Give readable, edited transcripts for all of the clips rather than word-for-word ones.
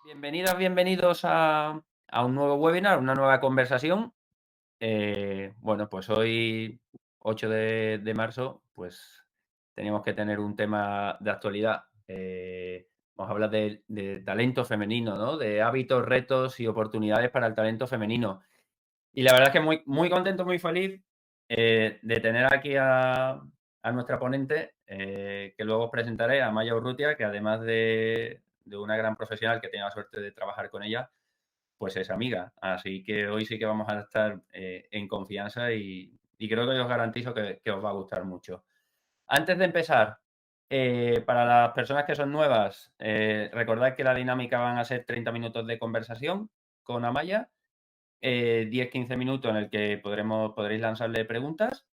Bienvenidas, bienvenidos a un nuevo webinar, una nueva conversación. Bueno, pues hoy, 8 de marzo, pues teníamos que tener un tema de actualidad. Vamos a hablar de talento femenino, ¿no? De hábitos, retos y oportunidades para el talento femenino. Y la verdad es que muy contento, muy feliz de tener aquí a nuestra ponente, que luego os presentaré, a Maya Urrutia, que además de una gran profesional que tengo la suerte de trabajar con ella, pues es amiga. Así que hoy sí que vamos a estar en confianza y creo que os garantizo que os va a gustar mucho. Antes de empezar, para las personas que son nuevas, recordad que la dinámica van a ser 30 minutos de conversación con Amaya, 10-15 minutos en el que podréis lanzarle preguntas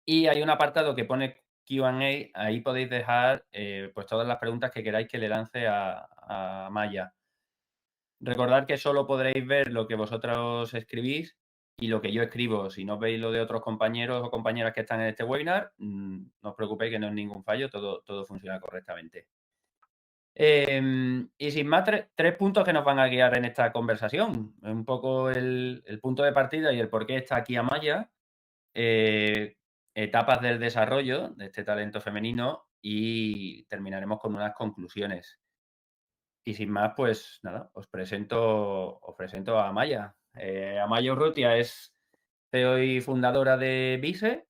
y hay un apartado que pone Q&A, ahí podéis dejar pues todas las preguntas que queráis que le lance a Maya. Recordad que solo podréis ver lo que vosotros escribís y lo que yo escribo. Si no veis lo de otros compañeros o compañeras que están en este webinar, no os preocupéis que no es ningún fallo, todo funciona correctamente. Y sin más, tres puntos que nos van a guiar en esta conversación. Un poco el punto de partida y el por qué está aquí Amaya, etapas del desarrollo de este talento femenino y terminaremos con unas conclusiones. Y sin más, pues nada, os presento a Amaya. Amaya Urrutia es CEO y fundadora de Vise.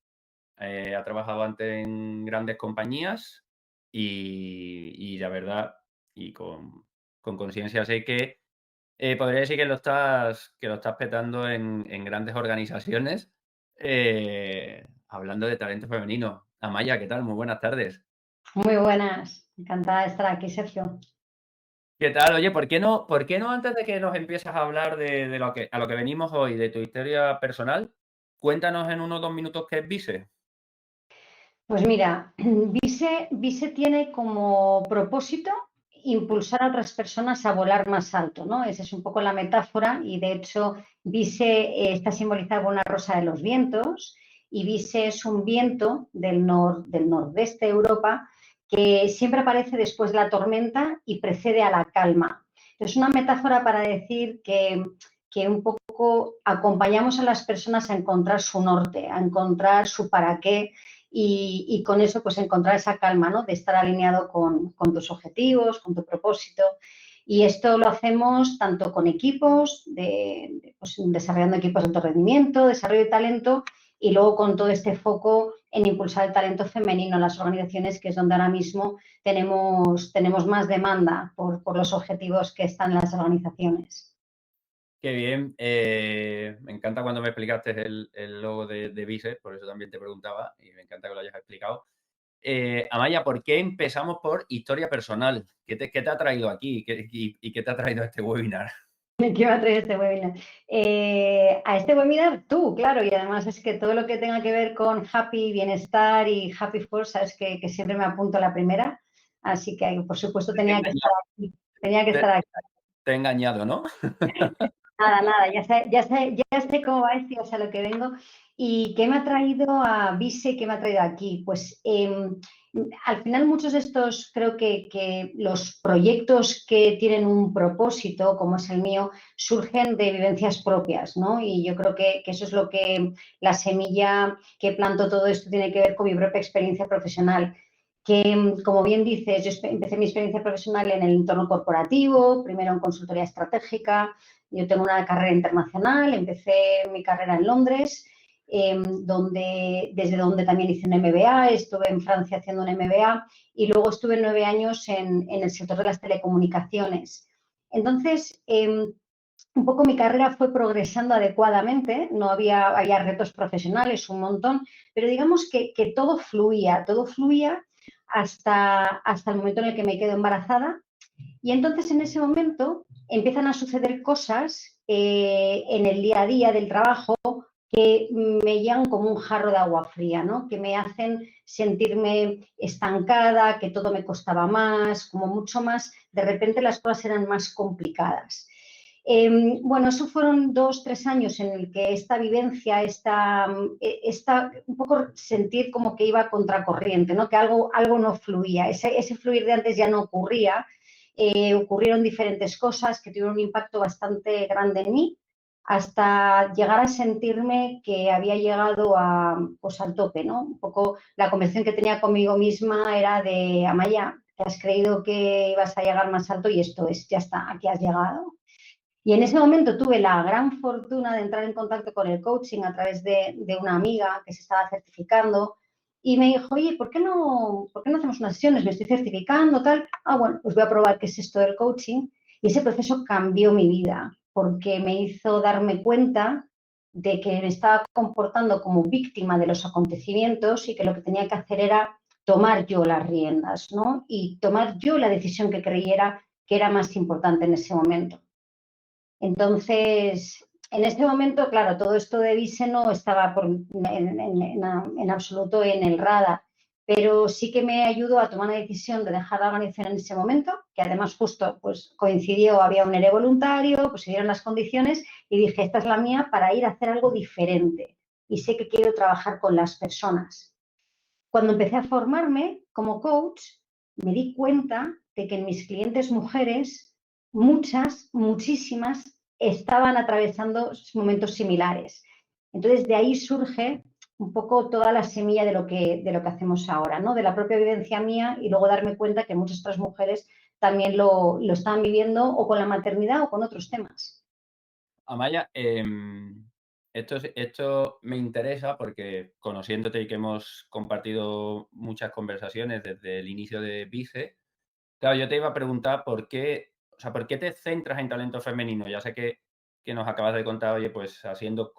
Ha trabajado antes en grandes compañías y la verdad, y con conciencia sé que podría decir que lo estás petando en grandes organizaciones, hablando de talento femenino. Amaya, ¿qué tal? Muy buenas tardes. Muy buenas, encantada de estar aquí, Sergio. ¿Qué tal? Oye, ¿por qué no antes de que nos empieces a hablar de lo que venimos hoy, de tu historia personal, cuéntanos en 1 o 2 minutos qué es Vise? Pues mira, Vise tiene como propósito impulsar a otras personas a volar más alto, ¿no? Esa es un poco la metáfora y de hecho Vise está simbolizado por una rosa de los vientos y Vise es un viento del nordeste de Europa que siempre aparece después de la tormenta y precede a la calma. Es una metáfora para decir que un poco acompañamos a las personas a encontrar su norte, a encontrar su para qué y con eso pues encontrar esa calma, ¿no? De estar alineado con tus objetivos, con tu propósito. Y esto lo hacemos tanto con equipos, pues, desarrollando equipos de alto rendimiento, desarrollo de talento y luego con todo este foco en impulsar el talento femenino en las organizaciones, que es donde ahora mismo tenemos más demanda por los objetivos que están en las organizaciones. Qué bien. Me encanta cuando me explicaste el logo de Vise, por eso también te preguntaba y me encanta que lo hayas explicado. Amaya, ¿por qué empezamos por historia personal? ¿Qué te ha traído aquí? ¿Y qué te ha traído a este webinar? ¿Qué va a traer este webinar? A este webinar tú, claro, y además es que todo lo que tenga que ver con happy, bienestar y happy force, sabes que siempre me apunto a la primera, así que por supuesto Te he tenía que estar engañado, aquí, tenía que te- estar aquí. te he engañado, ¿no? Nada, ya sé cómo va esto y a lo que vengo. ¿Y qué me ha traído a Vise? ¿Qué me ha traído aquí? Pues al final muchos de estos, creo que los proyectos que tienen un propósito, como es el mío, surgen de vivencias propias, ¿no? Y yo creo que eso es lo que la semilla que planto todo esto tiene que ver con mi propia experiencia profesional. Que, como bien dices, yo empecé mi experiencia profesional en el entorno corporativo, primero en consultoría estratégica. Yo tengo una carrera internacional, empecé mi carrera en Londres, desde donde también hice un MBA, estuve en Francia haciendo un MBA y luego estuve 9 años en el sector de las telecomunicaciones. Entonces, un poco mi carrera fue progresando adecuadamente, no había retos profesionales, un montón, pero digamos que todo fluía hasta el momento en el que me quedo embarazada y entonces en ese momento empiezan a suceder cosas en el día a día del trabajo que me llegan como un jarro de agua fría, ¿no? Que me hacen sentirme estancada, que todo me costaba más, como mucho más, de repente las cosas eran más complicadas. Bueno, eso fueron 2, 3 años en el que esta vivencia, un poco sentir como que iba contracorriente, ¿no? Que algo no fluía, ese fluir de antes ya no ocurría ocurrieron diferentes cosas que tuvieron un impacto bastante grande en mí, hasta llegar a sentirme que había llegado pues, al tope, ¿no? Un poco la conversación que tenía conmigo misma era de, Amaya, te has creído que ibas a llegar más alto y esto es, ya está, aquí has llegado. Y en ese momento tuve la gran fortuna de entrar en contacto con el coaching a través de una amiga que se estaba certificando y me dijo, oye, ¿por qué no hacemos unas sesiones? Me estoy certificando, tal. Ah, bueno, pues voy a probar qué es esto del coaching. Y ese proceso cambió mi vida porque me hizo darme cuenta de que me estaba comportando como víctima de los acontecimientos y que lo que tenía que hacer era tomar yo las riendas, ¿no? Y tomar yo la decisión que creyera que era más importante en ese momento. Entonces, en este momento, claro, todo esto de Vise no estaba en absoluto en el radar, pero sí que me ayudó a tomar la decisión de dejar la organización en ese momento, que además justo pues, coincidió, había un ERE voluntario, pues se dieron las condiciones y dije, esta es la mía para ir a hacer algo diferente y sé que quiero trabajar con las personas. Cuando empecé a formarme como coach, me di cuenta de que en mis clientes mujeres, muchas, muchísimas, estaban atravesando momentos similares. Entonces, de ahí surge un poco toda la semilla de lo que hacemos ahora, ¿no? De la propia vivencia mía y luego darme cuenta que muchas otras mujeres también lo estaban viviendo o con la maternidad o con otros temas. Amaya, esto me interesa porque conociéndote y que hemos compartido muchas conversaciones desde el inicio de Vice, claro, yo te iba a preguntar por qué, o sea, ¿por qué te centras en talento femenino? Ya sé que nos acabas de contar, oye, pues haciendo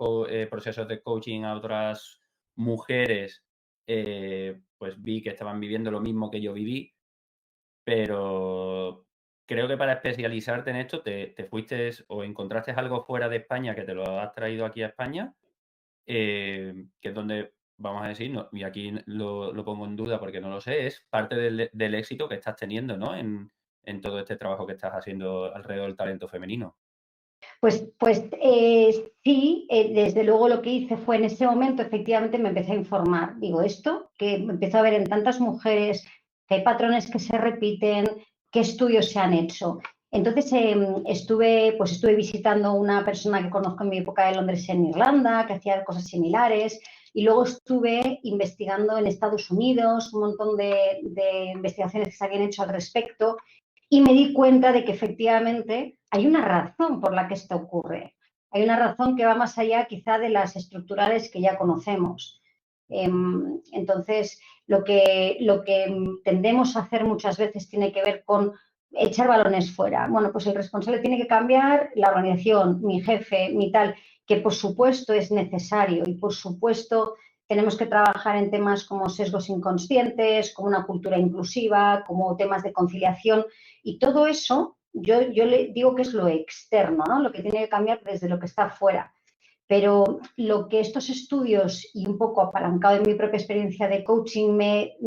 procesos de coaching a otras mujeres, pues vi que estaban viviendo lo mismo que yo viví, pero creo que para especializarte en esto te fuiste o encontraste algo fuera de España que te lo has traído aquí a España, que es donde, vamos a decir, y aquí lo pongo en duda porque no lo sé, es parte del éxito que estás teniendo, ¿no? En todo este trabajo que estás haciendo alrededor del talento femenino. Pues sí, desde luego lo que hice fue en ese momento, efectivamente me empecé a informar. Digo, esto que empezó a ver en tantas mujeres, que hay patrones que se repiten, qué estudios se han hecho. Entonces estuve visitando una persona que conozco en mi época de Londres en Irlanda, que hacía cosas similares, y luego estuve investigando en Estados Unidos un montón de investigaciones que se habían hecho al respecto y me di cuenta de que efectivamente hay una razón por la que esto ocurre. Hay una razón que va más allá quizá de las estructurales que ya conocemos. Entonces, lo que tendemos a hacer muchas veces tiene que ver con echar balones fuera. Bueno, pues el responsable tiene que cambiar, la organización, mi jefe, mi tal, que por supuesto es necesario y por supuesto tenemos que trabajar en temas como sesgos inconscientes, como una cultura inclusiva, como temas de conciliación y todo eso yo le digo que es lo externo, ¿no? Lo que tiene que cambiar desde lo que está afuera. Pero lo que estos estudios y un poco apalancado en mi propia experiencia de coaching me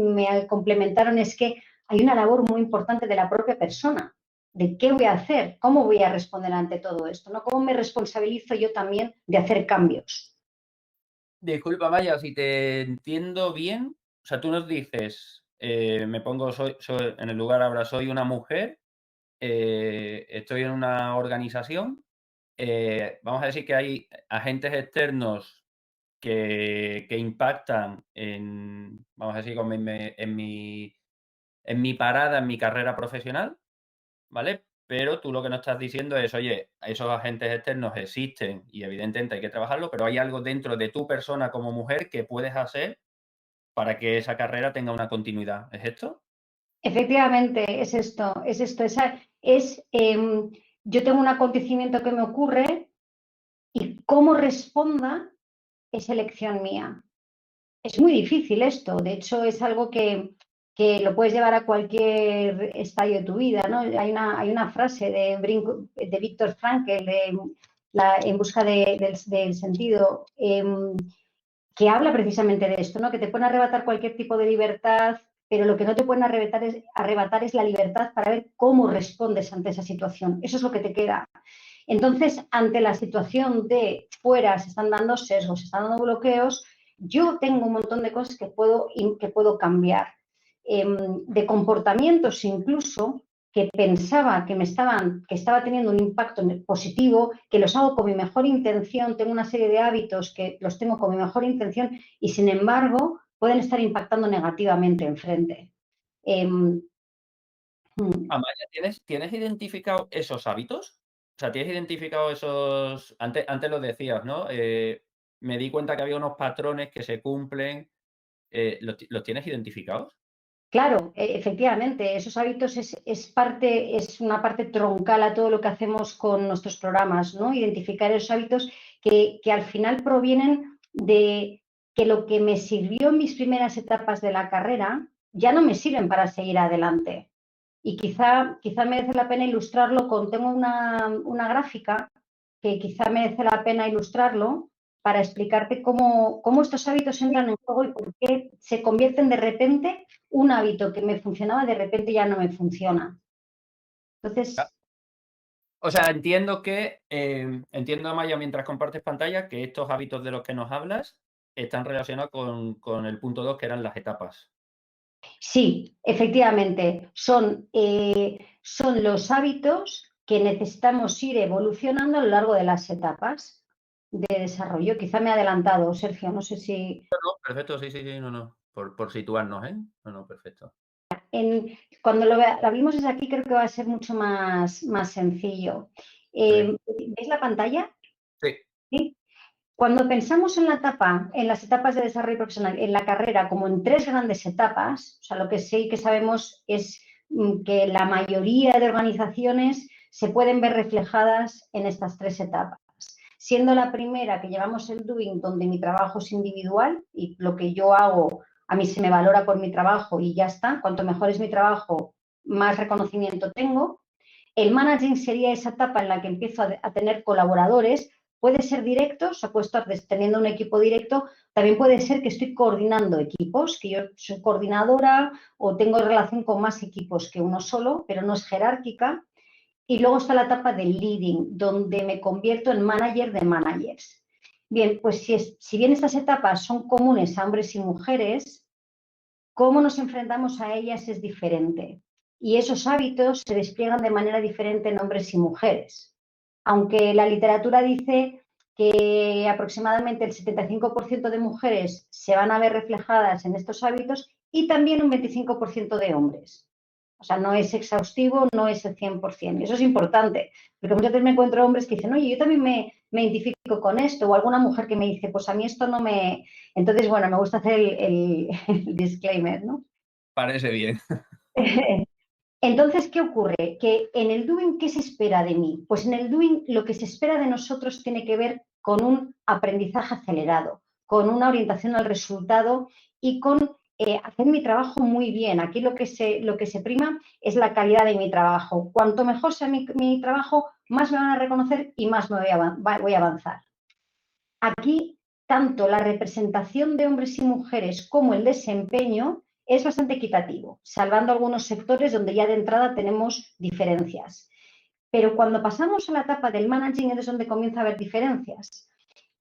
complementaron es que hay una labor muy importante de la propia persona, de qué voy a hacer, cómo voy a responder ante todo esto, ¿no? Cómo me responsabilizo yo también de hacer cambios. Disculpa, Maya, si te entiendo bien, o sea, tú nos dices, me pongo, en el lugar ahora, soy una mujer, estoy en una organización, vamos a decir que hay agentes externos que impactan en, vamos a decir, como en mi parada, en mi carrera profesional, ¿vale? Pero tú lo que nos estás diciendo es, oye, esos agentes externos existen y evidentemente hay que trabajarlo, pero hay algo dentro de tu persona como mujer que puedes hacer para que esa carrera tenga una continuidad. ¿Es esto? Efectivamente, es esto, es esto. Yo tengo un acontecimiento que me ocurre y cómo responda es elección mía. Es muy difícil esto, de hecho es algo que lo puedes llevar a cualquier estadio de tu vida, ¿no? Hay una frase de Viktor Frankl, En busca del sentido, que habla precisamente de esto, ¿no? Que te pueden arrebatar cualquier tipo de libertad, pero lo que no te pueden arrebatar es la libertad para ver cómo respondes ante esa situación. Eso es lo que te queda. Entonces, ante la situación de fuera se están dando sesgos, se están dando bloqueos, yo tengo un montón de cosas que puedo cambiar. De comportamientos incluso que pensaba que estaba teniendo un impacto positivo, que los hago con mi mejor intención, tengo una serie de hábitos que los tengo con mi mejor intención y sin embargo pueden estar impactando negativamente enfrente. Amaya, ¿tienes identificado esos hábitos? O sea, ¿tienes identificado esos? Antes lo decías, ¿no? Me di cuenta que había unos patrones que se cumplen. ¿Los tienes identificados? Claro, efectivamente, esos hábitos es una parte troncal a todo lo que hacemos con nuestros programas, ¿no? Identificar esos hábitos que al final provienen de que lo que me sirvió en mis primeras etapas de la carrera ya no me sirven para seguir adelante. Y quizá merece la pena ilustrarlo tengo una gráfica que quizá merece la pena ilustrarlo para explicarte cómo estos hábitos entran en juego y por qué se convierten de repente un hábito que me funcionaba, de repente ya no me funciona. Ah, Entonces, o sea, entiendo, Amaya, mientras compartes pantalla, que estos hábitos de los que nos hablas están relacionados con el punto 2, que eran las etapas. sí, efectivamente, son los hábitos que necesitamos ir evolucionando a lo largo de las etapas de desarrollo. Quizá me he adelantado, Sergio, no sé si... No, perfecto, sí, sí, sí, no. Por situarnos, ¿eh? No, perfecto. Cuando lo abrimos desde aquí creo que va a ser mucho más sencillo. Muy bien. ¿Veis la pantalla? Sí. ¿Sí? Cuando pensamos en las etapas de desarrollo profesional, en la carrera, como en tres grandes etapas, o sea, lo que sí que sabemos es que la mayoría de organizaciones se pueden ver reflejadas en estas tres etapas. Siendo la primera que llevamos el doing, donde mi trabajo es individual y lo que yo hago, a mí se me valora por mi trabajo y ya está. Cuanto mejor es mi trabajo, más reconocimiento tengo. El managing sería esa etapa en la que empiezo a tener colaboradores. Puede ser directo, o sea, puedo estar teniendo un equipo directo, también puede ser que estoy coordinando equipos, que yo soy coordinadora o tengo relación con más equipos que uno solo, pero no es jerárquica. Y luego está la etapa del leading, donde me convierto en manager de managers. Bien, pues si bien estas etapas son comunes a hombres y mujeres, cómo nos enfrentamos a ellas es diferente. Y esos hábitos se despliegan de manera diferente en hombres y mujeres. Aunque la literatura dice que aproximadamente el 75% de mujeres se van a ver reflejadas en estos hábitos y también un 25% de hombres. O sea, no es exhaustivo, no es el 100%. Y eso es importante, porque muchas veces me encuentro hombres que dicen, oye, yo también me identifico con esto, o alguna mujer que me dice, pues a mí esto no me... Entonces, bueno, me gusta hacer el disclaimer, ¿no? Parece bien. Entonces, ¿qué ocurre? Que en el doing, ¿qué se espera de mí? Pues en el doing lo que se espera de nosotros tiene que ver con un aprendizaje acelerado, con una orientación al resultado y con hacer mi trabajo muy bien. Aquí lo que se prima es la calidad de mi trabajo. Cuanto mejor sea mi trabajo, más me van a reconocer y más me voy a avanzar. Aquí, tanto la representación de hombres y mujeres como el desempeño es bastante equitativo, salvando algunos sectores donde ya de entrada tenemos diferencias. Pero cuando pasamos a la etapa del managing es donde comienza a haber diferencias.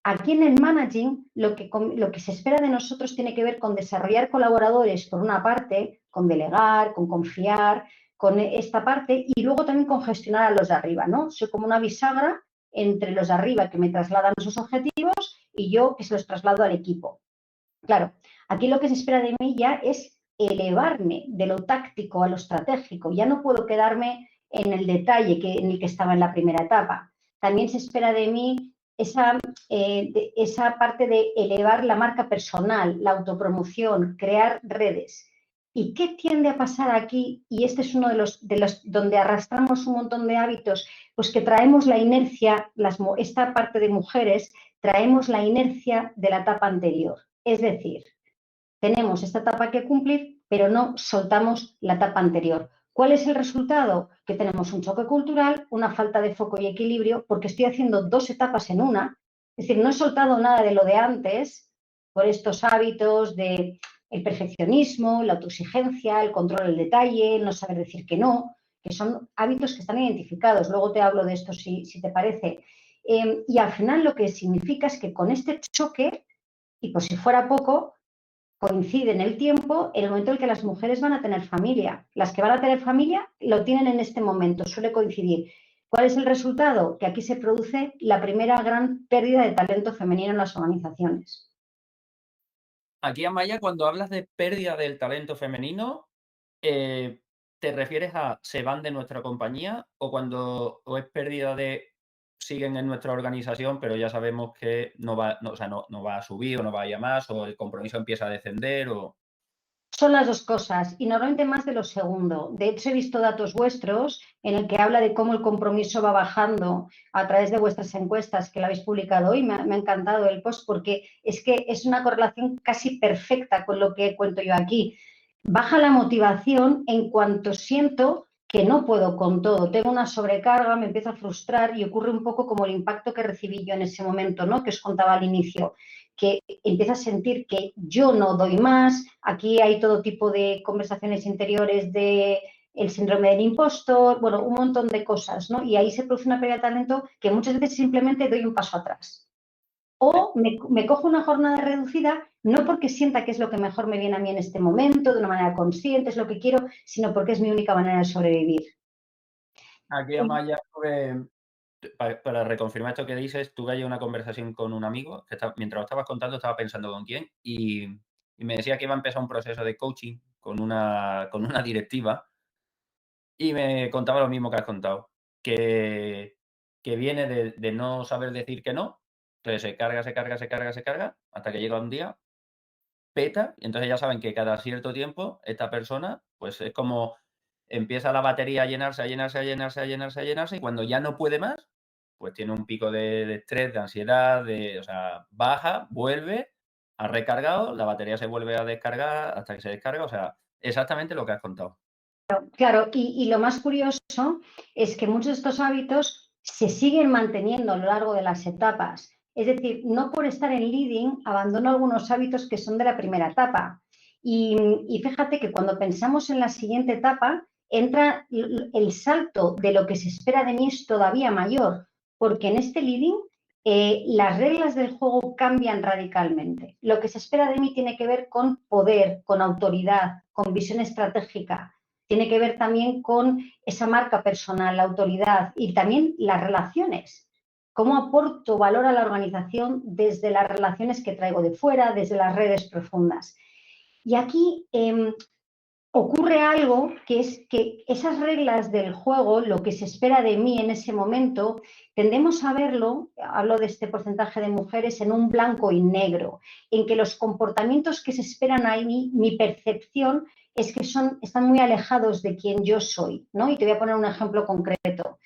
Aquí en el managing lo que se espera de nosotros tiene que ver con desarrollar colaboradores, por una parte, con delegar, con confiar, con esta parte y luego también con gestionar a los de arriba, ¿no? Soy como una bisagra entre los de arriba que me trasladan sus objetivos y yo que se los traslado al equipo. Claro, aquí lo que se espera de mí ya es elevarme de lo táctico a lo estratégico. Ya no puedo quedarme en el detalle en el que estaba en la primera etapa. También se espera de mí esa parte de elevar la marca personal, la autopromoción, crear redes. ¿Y qué tiende a pasar aquí? Y este es uno de los donde arrastramos un montón de hábitos, pues que traemos la inercia, esta parte de mujeres, traemos la inercia de la etapa anterior. Es decir, tenemos esta etapa que cumplir, pero no soltamos la etapa anterior. ¿Cuál es el resultado? Que tenemos un choque cultural, una falta de foco y equilibrio, porque estoy haciendo dos etapas en una. Es decir, no he soltado nada de lo de antes por estos hábitos de el perfeccionismo, la autoexigencia, el control del detalle, el no saber decir que no, que son hábitos que están identificados. Luego te hablo de esto si te parece. Y al final lo que significa es que con este choque, y por si fuera poco, coincide en el tiempo en el momento en el que las mujeres van a tener familia. Las que van a tener familia lo tienen en este momento, suele coincidir. ¿Cuál es el resultado? Que aquí se produce la primera gran pérdida de talento femenino en las organizaciones. Aquí, Amaya, cuando hablas de pérdida del talento femenino, ¿te refieres a se van de nuestra compañía o es pérdida de siguen en nuestra organización, pero ya sabemos que no va, no, o sea, no va a subir o no va a ir a más, o el compromiso empieza a descender o... Son las dos cosas y normalmente más de lo segundo. De hecho, he visto datos vuestros en el que habla de cómo el compromiso va bajando a través de vuestras encuestas que la habéis publicado hoy. Me ha encantado el post porque es que es una correlación casi perfecta con lo que cuento yo aquí. Baja la motivación en cuanto siento que no puedo con todo, tengo una sobrecarga, me empiezo a frustrar y ocurre un poco como el impacto que recibí yo en ese momento, ¿no? Que os contaba al inicio, que empiezo a sentir que yo no doy más. Aquí hay todo tipo de conversaciones interiores de el síndrome del impostor, bueno, un montón de cosas, ¿no? Y ahí se produce una pérdida de talento que muchas veces simplemente doy un paso atrás. O me cojo una jornada reducida, no porque sienta que es lo que mejor me viene a mí en este momento, de una manera consciente, es lo que quiero, sino porque es mi única manera de sobrevivir. Aquí, Amaya, para reconfirmar esto que dices, tuve ayer una conversación con un amigo que mientras lo estabas contando estaba pensando con quién y me decía que iba a empezar un proceso de coaching con una directiva y me contaba lo mismo que has contado, que, que viene de no saber decir que no, entonces se carga, se carga, se carga, se carga, hasta que llega un día, peta, y entonces ya saben que cada cierto tiempo esta persona, pues es como empieza la batería a llenarse, a llenarse, a llenarse, a llenarse, a llenarse, y cuando ya no puede más, pues tiene un pico de estrés, de ansiedad, o sea, baja, vuelve, ha recargado, la batería se vuelve a descargar hasta que se descarga, o sea, exactamente lo que has contado. Claro, y lo más curioso es que muchos de estos hábitos se siguen manteniendo a lo largo de las etapas. Es decir, no por estar en leading abandono algunos hábitos que son de la primera etapa. Y fíjate que cuando pensamos en la siguiente etapa, entra el salto de lo que se espera de mí es todavía mayor, porque en este leading las reglas del juego cambian radicalmente. Lo que se espera de mí tiene que ver con poder, con autoridad, con visión estratégica, tiene que ver también con esa marca personal, la autoridad y también las relaciones. ¿Cómo aporto valor a la organización desde las relaciones que traigo de fuera, desde las redes profundas? Y aquí ocurre algo que es que esas reglas del juego, lo que se espera de mí en ese momento, tendemos a verlo, hablo de este porcentaje de mujeres, en un blanco y negro, en que los comportamientos que se esperan ahí, mi percepción es que están muy alejados de quien yo soy, ¿no? Y te voy a poner un ejemplo concreto.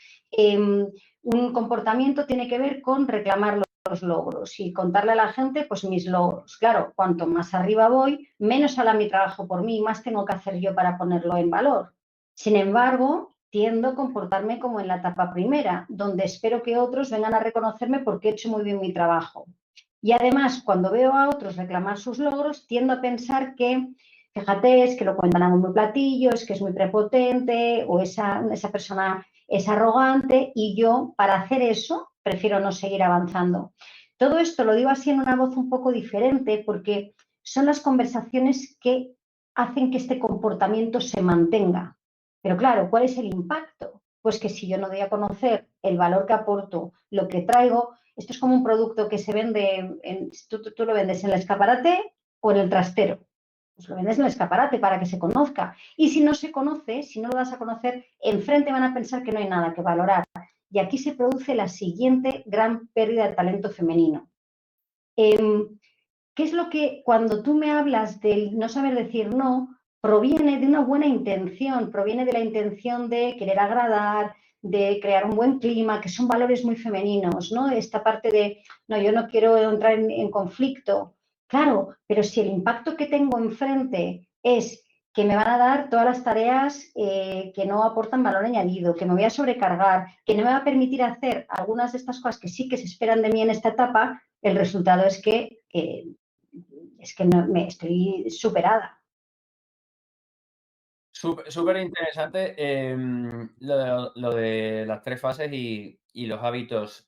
Un comportamiento tiene que ver con reclamar los logros y contarle a la gente pues mis logros. Claro, cuanto más arriba voy, menos hará mi trabajo por mí, más tengo que hacer yo para ponerlo en valor. Sin embargo, tiendo a comportarme como en la etapa primera, donde espero que otros vengan a reconocerme porque he hecho muy bien mi trabajo. Y además, cuando veo a otros reclamar sus logros, tiendo a pensar que, fíjate, es que lo cuentan a muy platillo, es que es muy prepotente o esa persona es arrogante y yo, para hacer eso, prefiero no seguir avanzando. Todo esto lo digo así en una voz un poco diferente porque son las conversaciones que hacen que este comportamiento se mantenga. Pero claro, ¿cuál es el impacto? Pues que si yo no doy a conocer el valor que aporto, lo que traigo, esto es como un producto que se vende, tú lo vendes en el escaparate o en el trastero. Pues lo vendes en el escaparate para que se conozca. Y si no se conoce, si no lo das a conocer, enfrente van a pensar que no hay nada que valorar. Y aquí se produce la siguiente gran pérdida de talento femenino. ¿Qué es lo que cuando tú me hablas del no saber decir no, proviene de una buena intención, proviene de la intención de querer agradar, de crear un buen clima, que son valores muy femeninos, ¿no? Esta parte de, no, yo no quiero entrar en conflicto. Claro, pero si el impacto que tengo enfrente es que me van a dar todas las tareas que no aportan valor añadido, que me voy a sobrecargar, que no me va a permitir hacer algunas de estas cosas que sí que se esperan de mí en esta etapa, el resultado es que no, me estoy superada. Súper interesante lo de las tres fases y los hábitos.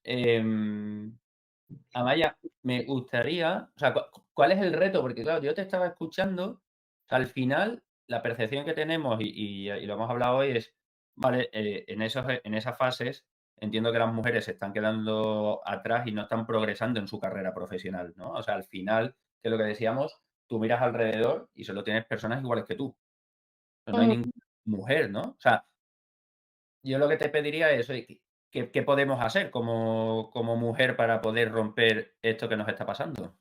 Amaya, me gustaría, o sea, ¿cuál es el reto? Porque, claro, yo te estaba escuchando, al final, la percepción que tenemos, y lo hemos hablado hoy, es, vale, en esas fases, entiendo que las mujeres se están quedando atrás y no están progresando en su carrera profesional, ¿no? O sea, al final, que es lo que decíamos, tú miras alrededor y solo tienes personas iguales que tú. No hay Mm, ninguna mujer, ¿no? O sea, yo lo que te pediría es, oye, ¿qué podemos hacer como mujer para poder romper esto que nos está pasando?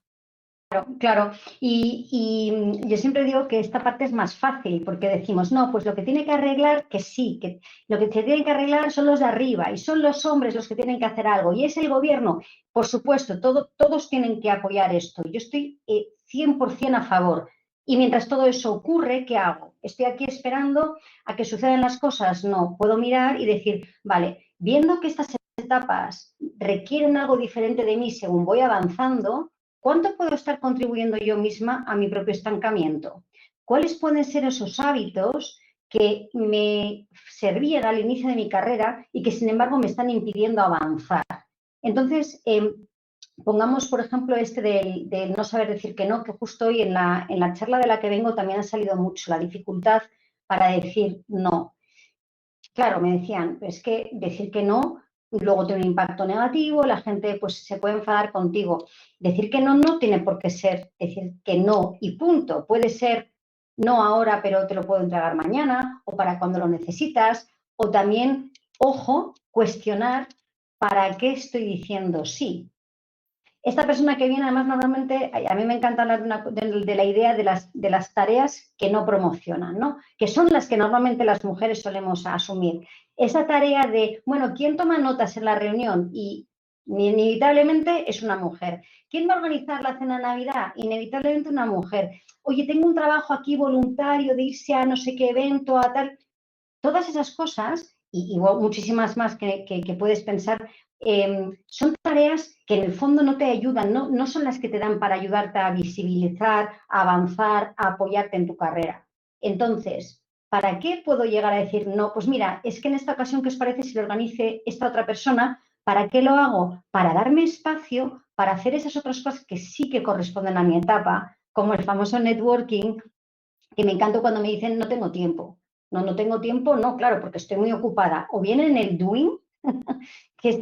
Claro, yo siempre digo que esta parte es más fácil porque decimos, no, pues lo que tiene que arreglar, que sí, que lo que se tiene que arreglar son los de arriba y son los hombres los que tienen que hacer algo y es el gobierno. Por supuesto, todos tienen que apoyar esto. Yo estoy 100% a favor. Y mientras todo eso ocurre, ¿qué hago? ¿Estoy aquí esperando a que sucedan las cosas? No, puedo mirar y decir, vale, viendo que estas etapas requieren algo diferente de mí según voy avanzando, ¿cuánto puedo estar contribuyendo yo misma a mi propio estancamiento? ¿Cuáles pueden ser esos hábitos que me servían al inicio de mi carrera y que sin embargo me están impidiendo avanzar? Entonces, pongamos, por ejemplo, este del no saber decir que no, que justo hoy en la charla de la que vengo también ha salido mucho, la dificultad para decir no. Claro, me decían, es que decir que no luego tiene un impacto negativo, la gente pues se puede enfadar contigo. Decir que no no tiene por qué ser decir que no y punto. Puede ser no ahora, pero te lo puedo entregar mañana o para cuando lo necesitas. O también, ojo, cuestionar para qué estoy diciendo sí. Esta persona que viene, además, normalmente, a mí me encanta hablar de la idea de las tareas que no promocionan, ¿no? Que son las que normalmente las mujeres solemos asumir. Esa tarea de, bueno, ¿quién toma notas en la reunión? Y inevitablemente es una mujer. ¿Quién va a organizar la cena de Navidad? Inevitablemente una mujer. Oye, tengo un trabajo aquí voluntario de irse a no sé qué evento, a tal. Todas esas cosas, y muchísimas más que puedes pensar, son tareas que en el fondo no te ayudan, no son las que te dan para ayudarte a visibilizar, a avanzar, a apoyarte en tu carrera. Entonces, ¿para qué puedo llegar a decir no? Pues mira, es que en esta ocasión, ¿qué os parece si lo organice esta otra persona? ¿Para qué lo hago? Para darme espacio para hacer esas otras cosas que sí que corresponden a mi etapa, como el famoso networking, que me encanta cuando me dicen no tengo tiempo. No, no tengo tiempo, no, claro, porque estoy muy ocupada. O bien en el doing, que es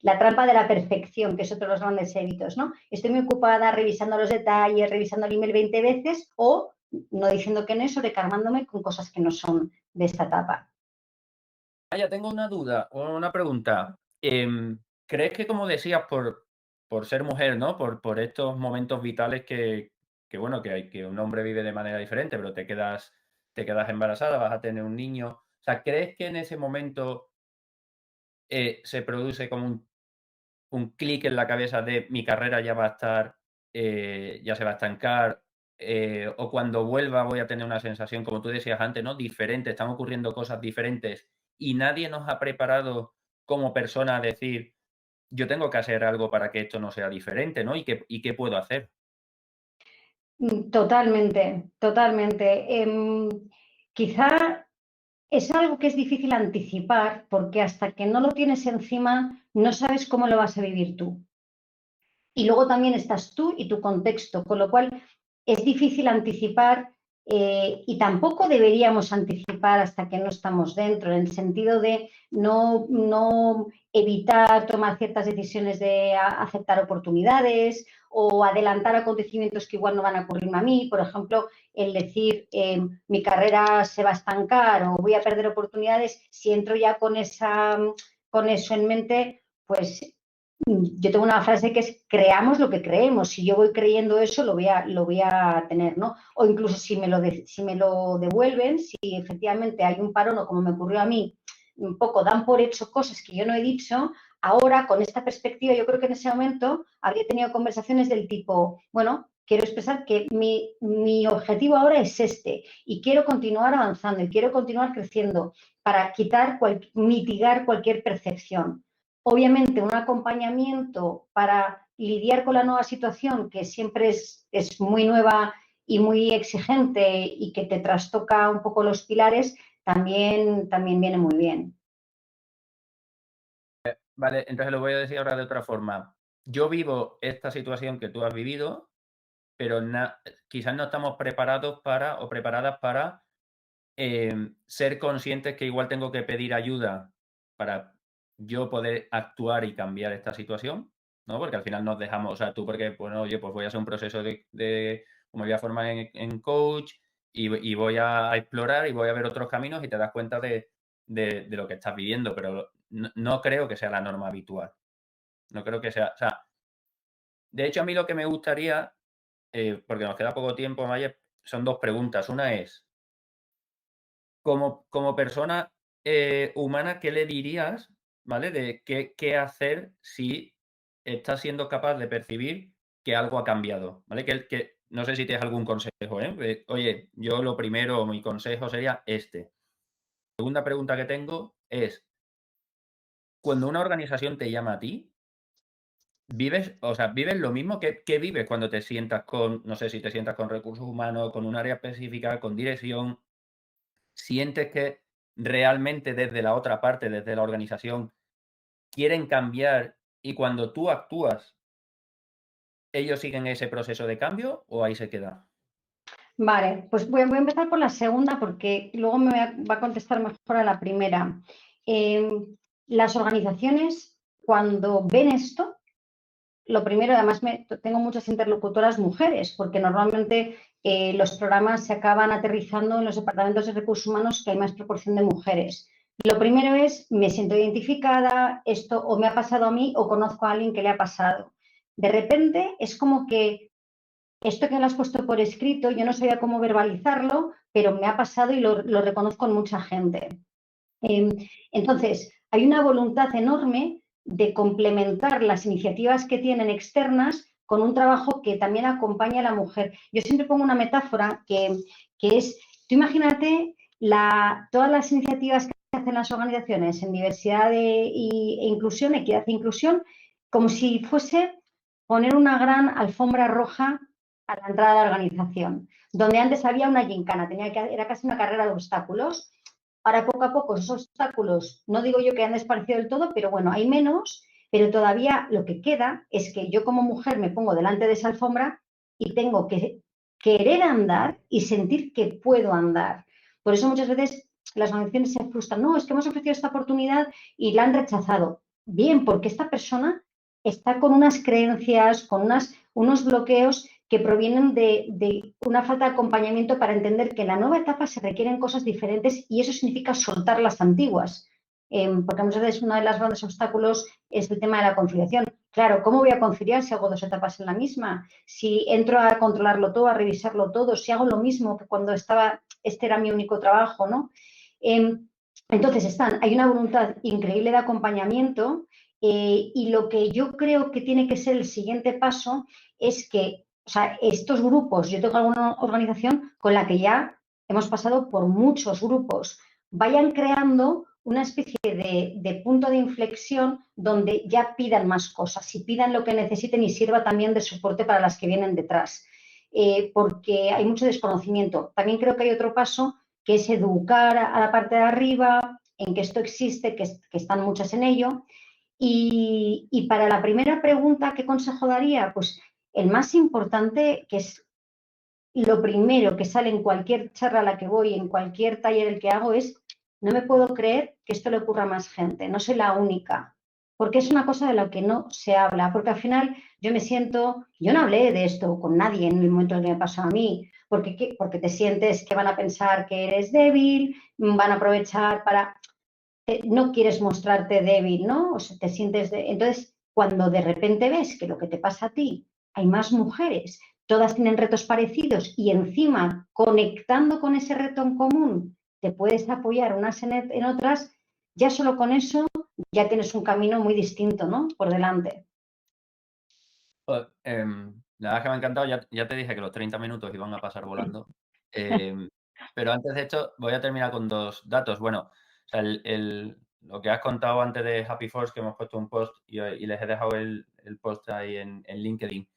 la trampa de la perfección, que es otro de los grandes hábitos, ¿no? Estoy muy ocupada revisando los detalles, revisando el email 20 veces o no diciendo que no, sobrecargándome con cosas que no son de esta etapa. Ya tengo una duda o una pregunta. ¿Crees que, como decías, por ser mujer, ¿no? Por estos momentos vitales que bueno, que un hombre vive de manera diferente, pero te quedas embarazada, vas a tener un niño. O sea, ¿crees que en ese momento se produce como un clic en la cabeza de mi carrera ya va a estar, ya se va a estancar, o cuando vuelva voy a tener una sensación, como tú decías antes, ¿no? Diferente, están ocurriendo cosas diferentes y nadie nos ha preparado como persona a decir, yo tengo que hacer algo para que esto no sea diferente, ¿no? ¿Y qué puedo hacer? Totalmente, totalmente. Quizá es algo que es difícil anticipar porque hasta que no lo tienes encima no sabes cómo lo vas a vivir tú. Y luego también estás tú y tu contexto, con lo cual es difícil anticipar y tampoco deberíamos anticipar hasta que no estamos dentro, en el sentido de no evitar tomar ciertas decisiones de aceptar oportunidades o adelantar acontecimientos que igual no van a ocurrirme a mí. Por ejemplo, el decir mi carrera se va a estancar o voy a perder oportunidades, si entro ya con eso en mente, pues yo tengo una frase que es creamos lo que creemos. Si yo voy creyendo eso, lo voy a tener, ¿no? O incluso si me lo devuelven, si efectivamente hay un parón o como me ocurrió a mí, un poco dan por hecho cosas que yo no he dicho, ahora con esta perspectiva yo creo que en ese momento habría tenido conversaciones del tipo, bueno, quiero expresar que mi objetivo ahora es este y quiero continuar avanzando y quiero continuar creciendo para mitigar cualquier percepción. Obviamente, un acompañamiento para lidiar con la nueva situación, que siempre es muy nueva y muy exigente y que te trastoca un poco los pilares, también viene muy bien. Vale, entonces lo voy a decir ahora de otra forma. Yo vivo esta situación que tú has vivido, pero quizás no estamos preparados para o preparadas para ser conscientes que igual tengo que pedir ayuda para yo poder actuar y cambiar esta situación, ¿no? Porque al final nos dejamos, o sea, tú porque, bueno, oye, pues voy a hacer un proceso o me voy a formar en coach y voy a explorar y voy a ver otros caminos y te das cuenta de lo que estás viviendo, pero no creo que sea la norma habitual. No creo que sea, o sea, de hecho a mí lo que me gustaría, porque nos queda poco tiempo, Mayer, son dos preguntas. Una es, como persona, humana, ¿qué le dirías, vale? De qué hacer si estás siendo capaz de percibir que algo ha cambiado, ¿vale? Que no sé si tienes algún consejo, ¿eh? Oye, yo lo primero, mi consejo sería este. Segunda pregunta que tengo es, cuando una organización te llama a ti, ¿vives, o sea, vives lo mismo? ¿Qué vives cuando te sientas con, no sé si te sientas con recursos humanos, con un área específica, con dirección? ¿Sientes que realmente desde la otra parte, desde la organización, quieren cambiar y cuando tú actúas, ellos siguen ese proceso de cambio o ahí se queda? Vale, pues voy a empezar por la segunda porque luego va a contestar mejor a la primera. Eh, las organizaciones, cuando ven esto, lo primero, además tengo muchas interlocutoras mujeres, porque normalmente los programas se acaban aterrizando en los departamentos de recursos humanos que hay más proporción de mujeres. Lo primero es, me siento identificada, esto o me ha pasado a mí o conozco a alguien que le ha pasado. De repente es como que esto que lo has puesto por escrito, yo no sabía cómo verbalizarlo, pero me ha pasado y lo reconozco en mucha gente. Eh, entonces, hay una voluntad enorme de complementar las iniciativas que tienen externas con un trabajo que también acompaña a la mujer. Yo siempre pongo una metáfora que es, tú imagínate todas las iniciativas que hacen las organizaciones en diversidad e inclusión, equidad e inclusión, como si fuese poner una gran alfombra roja a la entrada de la organización, donde antes había una gincana, era casi una carrera de obstáculos. Ahora, poco a poco, esos obstáculos, no digo yo que han desaparecido del todo, pero bueno, hay menos, pero todavía lo que queda es que yo como mujer me pongo delante de esa alfombra y tengo que querer andar y sentir que puedo andar. Por eso muchas veces las organizaciones se frustran. No, es que hemos ofrecido esta oportunidad y la han rechazado. Bien, porque esta persona está con unas creencias, con unos bloqueos que provienen de una falta de acompañamiento para entender que en la nueva etapa se requieren cosas diferentes y eso significa soltar las antiguas. Porque muchas veces uno de los grandes obstáculos es el tema de la conciliación. Claro, ¿cómo voy a conciliar si hago dos etapas en la misma? Si entro a controlarlo todo, a revisarlo todo, si hago lo mismo que cuando este era mi único trabajo, ¿no? Eh, entonces hay una voluntad increíble de acompañamiento y lo que yo creo que tiene que ser el siguiente paso es que, o sea, estos grupos, yo tengo alguna organización con la que ya hemos pasado por muchos grupos, vayan creando una especie de punto de inflexión donde ya pidan más cosas y pidan lo que necesiten y sirva también de soporte para las que vienen detrás, porque hay mucho desconocimiento. También creo que hay otro paso que es educar a la parte de arriba en que esto existe, que están muchas en ello. Y para la primera pregunta, ¿qué consejo daría? Pues el más importante, que es lo primero que sale en cualquier charla a la que voy, en cualquier taller el que hago, es no me puedo creer que esto le ocurra a más gente, no soy la única, porque es una cosa de la que no se habla, porque al final yo no hablé de esto con nadie en el momento en que me pasó a mí, porque te sientes que van a pensar que eres débil, van a aprovechar para no quieres mostrarte débil, ¿no? O sea, te sientes entonces, cuando de repente ves que lo que te pasa a ti, hay más mujeres, todas tienen retos parecidos y encima, conectando con ese reto en común, te puedes apoyar unas en otras, ya solo con eso ya tienes un camino muy distinto, ¿no? Por delante. La verdad es que me ha encantado, ya te dije que los 30 minutos iban a pasar volando, em, pero antes de esto voy a terminar con 2 datos. Bueno, o sea, lo que has contado antes de Happy Force, que hemos puesto un post y les he dejado el post ahí en LinkedIn.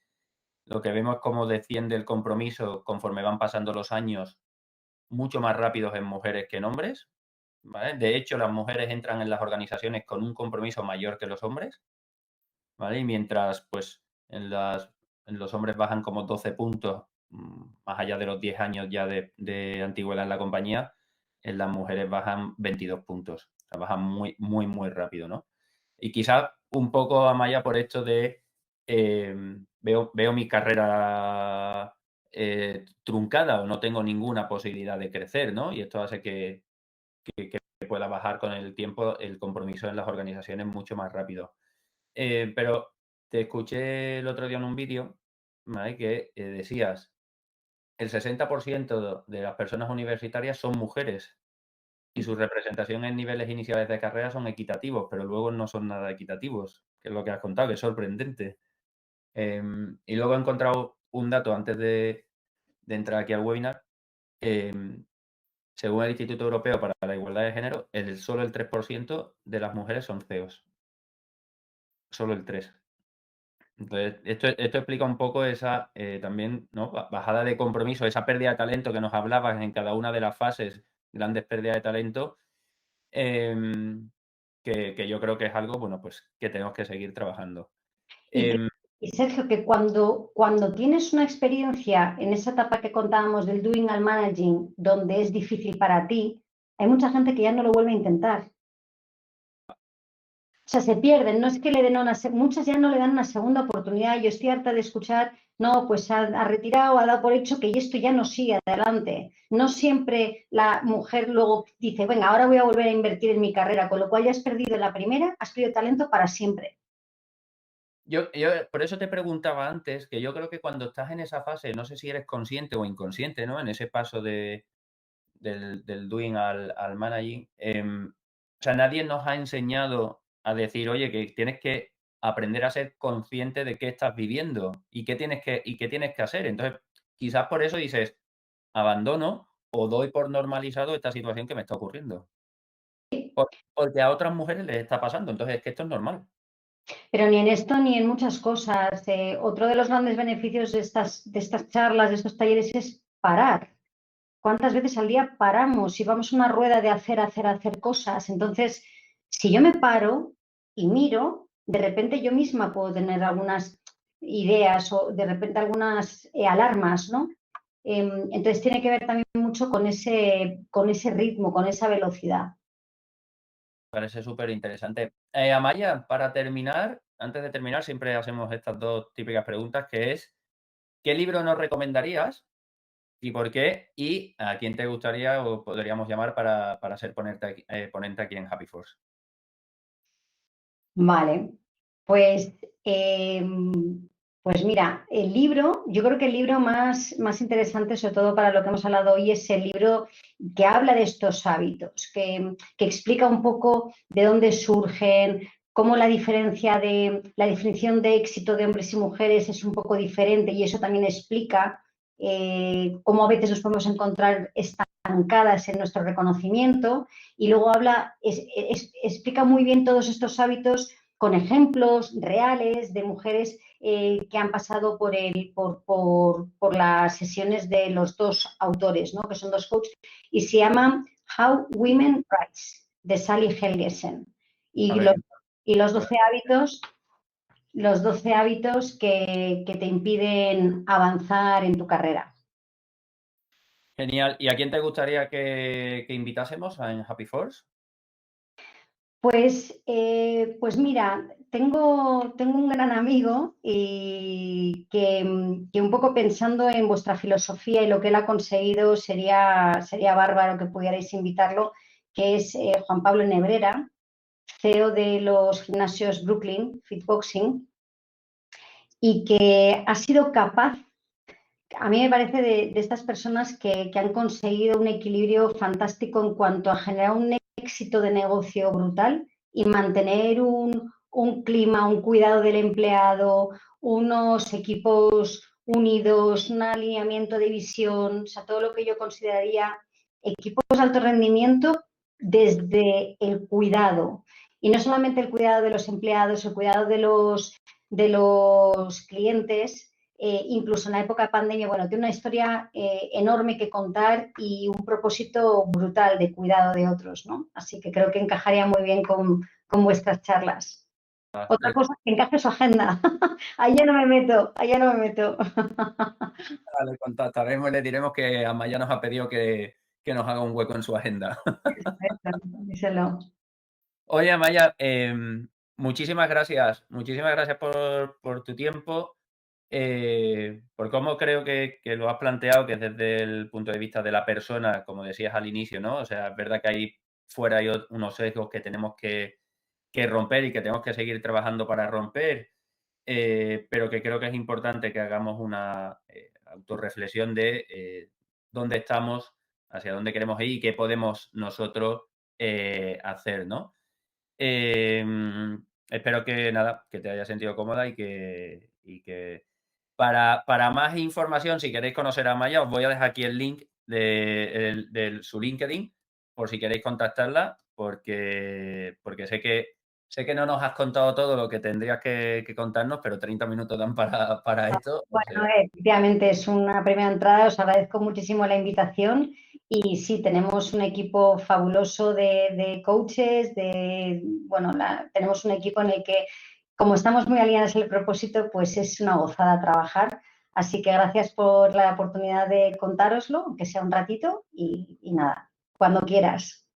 Lo que vemos es cómo desciende el compromiso conforme van pasando los años, mucho más rápidos en mujeres que en hombres, ¿vale? De hecho, las mujeres entran en las organizaciones con un compromiso mayor que los hombres, ¿vale? Y mientras, pues, en las en los hombres bajan como 12 puntos, más allá de los 10 años ya de antigüedad en la compañía, en las mujeres bajan 22 puntos. O sea, bajan muy, muy, muy rápido, ¿no? Y quizás un poco, Amaya, por esto de veo mi carrera truncada o no tengo ninguna posibilidad de crecer, ¿no? Y esto hace que pueda bajar con el tiempo el compromiso en las organizaciones mucho más rápido. Pero te escuché el otro día en un vídeo, ¿vale? Que decías, el 60% de las personas universitarias son mujeres y su representación en niveles iniciales de carrera son equitativos, pero luego no son nada equitativos, que es lo que has contado, que es sorprendente. Y luego he encontrado un dato antes de entrar aquí al webinar. Según el Instituto Europeo para la Igualdad de Género, solo el 3% de las mujeres son CEOs. Solo el 3%. Entonces, esto explica un poco esa también, ¿no? Bajada de compromiso, esa pérdida de talento que nos hablabas en cada una de las fases, grandes pérdidas de talento, que yo creo que es algo, bueno, pues que tenemos que seguir trabajando. Y, Em, y Sergio, que cuando tienes una experiencia en esa etapa que contábamos del doing al managing, donde es difícil para ti, hay mucha gente que ya no lo vuelve a intentar. O sea, se pierden, no es que le den muchas ya no le dan una segunda oportunidad. Yo estoy harta de escuchar, no, pues ha retirado, ha dado por hecho que esto ya no sigue adelante. No siempre la mujer luego dice, venga, ahora voy a volver a invertir en mi carrera, con lo cual ya has perdido en la primera, has perdido talento para siempre. yo por eso te preguntaba antes, que yo creo que cuando estás en esa fase, no sé si eres consciente o inconsciente, ¿no? En ese paso del doing al managing, o sea, nadie nos ha enseñado a decir, oye, que tienes que aprender a ser consciente de qué estás viviendo y qué tienes que hacer. Entonces, quizás por eso dices, abandono o doy por normalizado esta situación que me está ocurriendo. Porque a otras mujeres les está pasando. Entonces, es que esto es normal. Pero ni en esto ni en muchas cosas. Otro de los grandes beneficios de estas charlas, de estos talleres, es parar. ¿Cuántas veces al día paramos y vamos a una rueda de hacer cosas? Entonces, si yo me paro y miro, de repente yo misma puedo tener algunas ideas o de repente algunas alarmas, ¿no? Entonces tiene que ver también mucho con ese ritmo, con esa velocidad. Parece súper interesante. Amaya, para terminar, antes de terminar, siempre hacemos estas dos típicas preguntas, que es, ¿qué libro nos recomendarías y por qué? ¿Y a quién te gustaría o podríamos llamar para ser ponente aquí en Happy Force? Vale, pues, pues mira, el libro, yo creo que el libro más interesante, sobre todo para lo que hemos hablado hoy, es el libro que habla de estos hábitos, que explica un poco de dónde surgen, cómo la definición de éxito de hombres y mujeres es un poco diferente y eso también explica cómo a veces nos podemos encontrar estancadas en nuestro reconocimiento y luego explica muy bien todos estos hábitos con ejemplos reales de mujeres que han pasado por las sesiones de los dos autores, ¿no? Que son dos coaches, y se llama How Women Rise, de Sally Helgesen. A Y ver, los 12 hábitos, que te impiden avanzar en tu carrera. genial. ¿Y a quién te gustaría que invitásemos en Happy Force? Pues mira, tengo un gran amigo y que un poco pensando en vuestra filosofía y lo que él ha conseguido sería bárbaro que pudierais invitarlo, que es Juan Pablo Nebrera, CEO de los gimnasios Brooklyn Fitboxing, y que ha sido capaz, a mí me parece, de estas personas que han conseguido un equilibrio fantástico en cuanto a generar un éxito de negocio brutal y mantener un clima, un cuidado del empleado, unos equipos unidos, un alineamiento de visión, o sea, todo lo que yo consideraría equipos de alto rendimiento desde el cuidado. Y no solamente el cuidado de los empleados, el cuidado de los clientes, incluso en la época de pandemia, bueno, tiene una historia enorme que contar y un propósito brutal de cuidado de otros, ¿no? Así que creo que encajaría muy bien con vuestras charlas. Otra cosa es que encaje su agenda. Ahí ya no me meto, ahí ya no me meto. Le contactaremos y le diremos que Amaya nos ha pedido que nos haga un hueco en su agenda. Díselo. Oye, Amaya, muchísimas gracias por tu tiempo, por cómo creo que lo has planteado, que es desde el punto de vista de la persona, como decías al inicio, ¿no? O sea, es verdad que ahí fuera hay unos sesgos que tenemos que romper y que tenemos que seguir trabajando para romper, pero que creo que es importante que hagamos una autorreflexión de dónde estamos, hacia dónde queremos ir y qué podemos nosotros hacer, ¿no? Espero que nada, que te haya sentido cómoda y que para más información, si queréis conocer a Maya, os voy a dejar aquí el link de su LinkedIn, por si queréis contactarla, porque sé que no nos has contado todo lo que tendrías que contarnos, pero 30 minutos dan para esto. O Bueno, sea, efectivamente es una primera entrada, os agradezco muchísimo la invitación y sí, tenemos un equipo fabuloso de coaches, bueno, tenemos un equipo en el que, como estamos muy alineados en el propósito, pues es una gozada trabajar. Así que gracias por la oportunidad de contároslo, aunque sea un ratito, y nada, cuando quieras.